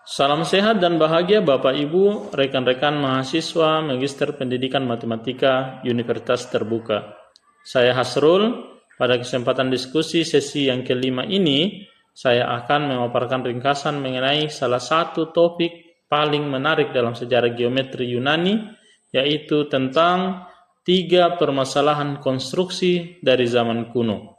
Salam sehat dan bahagia Bapak Ibu, rekan-rekan mahasiswa Magister Pendidikan Matematika Universitas Terbuka. Saya Hasrul. Pada kesempatan diskusi sesi yang kelima ini, saya akan memaparkan ringkasan mengenai salah satu topik paling menarik dalam sejarah geometri Yunani, yaitu tentang 3 permasalahan konstruksi dari zaman kuno.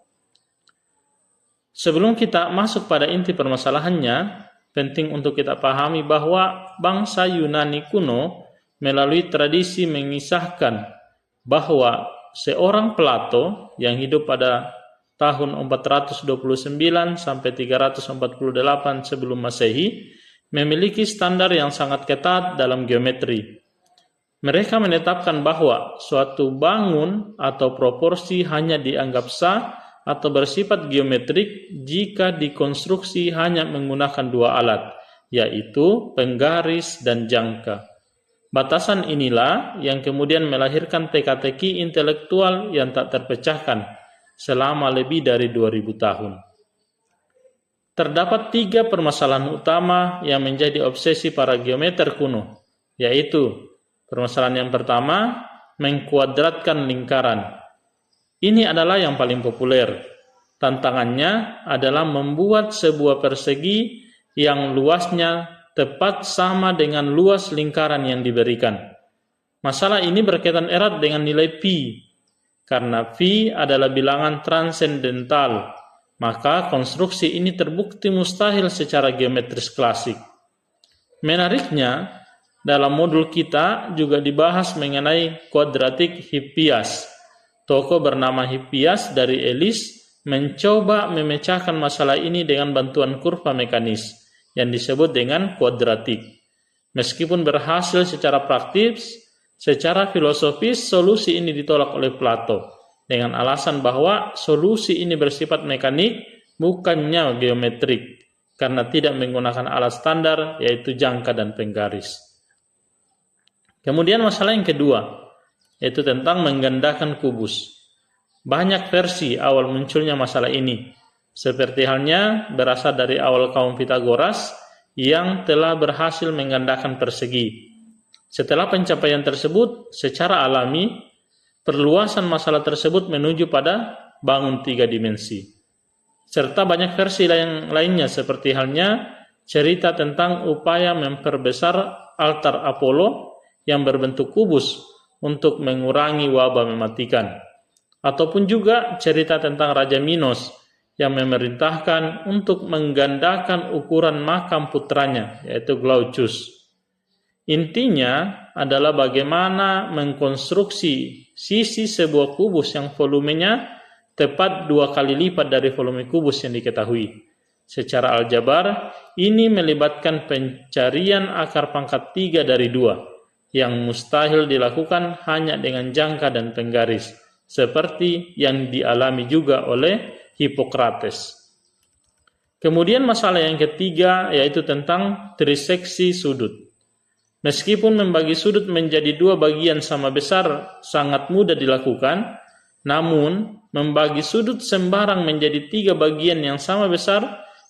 Sebelum kita masuk pada inti permasalahannya, penting untuk kita pahami bahwa bangsa Yunani kuno melalui tradisi mengisahkan bahwa seorang Plato yang hidup pada tahun 429 sampai 348 sebelum Masehi memiliki standar yang sangat ketat dalam geometri. Mereka menetapkan bahwa suatu bangun atau proporsi hanya dianggap sah atau bersifat geometrik jika dikonstruksi hanya menggunakan 2 alat, yaitu penggaris dan jangka. Batasan inilah yang kemudian melahirkan teka-teki intelektual yang tak terpecahkan selama lebih dari 2000 tahun. Terdapat 3 permasalahan utama yang menjadi obsesi para geometer kuno, yaitu permasalahan yang pertama, mengkuadratkan lingkaran. Ini adalah yang paling populer. Tantangannya adalah membuat sebuah persegi yang luasnya tepat sama dengan luas lingkaran yang diberikan. Masalah ini berkaitan erat dengan nilai pi. Karena pi adalah bilangan transendental, maka konstruksi ini terbukti mustahil secara geometris klasik. Menariknya, dalam modul kita juga dibahas mengenai kuadratik Hippias. Tokoh bernama Hippias dari Elis mencoba memecahkan masalah ini dengan bantuan kurva mekanis yang disebut dengan kuadratik. Meskipun berhasil secara praktis, secara filosofis solusi ini ditolak oleh Plato dengan alasan bahwa solusi ini bersifat mekanik bukannya geometrik karena tidak menggunakan alat standar yaitu jangka dan penggaris. Kemudian masalah yang kedua, yaitu tentang menggandakan kubus. Banyak versi awal munculnya masalah ini, seperti halnya berasal dari awal kaum Pitagoras yang telah berhasil menggandakan persegi. Setelah pencapaian tersebut, secara alami, perluasan masalah tersebut menuju pada bangun 3 dimensi. Serta banyak versi lainnya seperti halnya cerita tentang upaya memperbesar altar Apollo yang berbentuk kubus untuk mengurangi wabah mematikan, ataupun juga cerita tentang Raja Minos yang memerintahkan untuk menggandakan ukuran makam putranya, yaitu Glaucus. Intinya adalah bagaimana mengkonstruksi sisi sebuah kubus yang volumenya tepat 2 kali lipat dari volume kubus yang diketahui. Secara aljabar, ini melibatkan pencarian akar pangkat 3 dari 2, yang mustahil dilakukan hanya dengan jangka dan penggaris, seperti yang dialami juga oleh Hippocrates. Kemudian masalah yang ketiga yaitu tentang triseksi sudut. Meskipun membagi sudut menjadi 2 bagian sama besar sangat mudah dilakukan, namun membagi sudut sembarang menjadi 3 bagian yang sama besar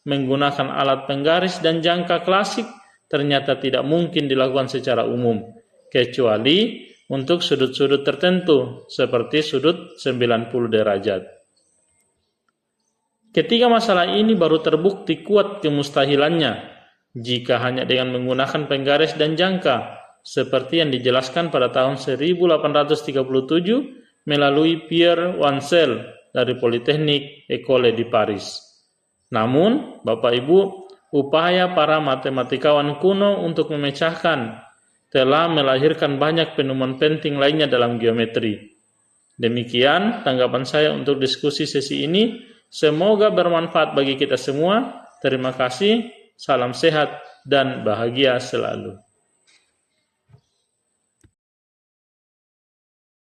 menggunakan alat penggaris dan jangka klasik ternyata tidak mungkin dilakukan secara umum, kecuali untuk sudut-sudut tertentu seperti sudut 90 derajat. Ketiga masalah ini baru terbukti kuat kemustahilannya jika hanya dengan menggunakan penggaris dan jangka seperti yang dijelaskan pada tahun 1837 melalui Pierre Wansel dari Politeknik École di Paris. Namun, Bapak Ibu, upaya para matematikawan kuno untuk memecahkan telah melahirkan banyak penemuan penting lainnya dalam geometri. Demikian tanggapan saya untuk diskusi sesi ini. Semoga bermanfaat bagi kita semua. Terima kasih, salam sehat dan bahagia selalu.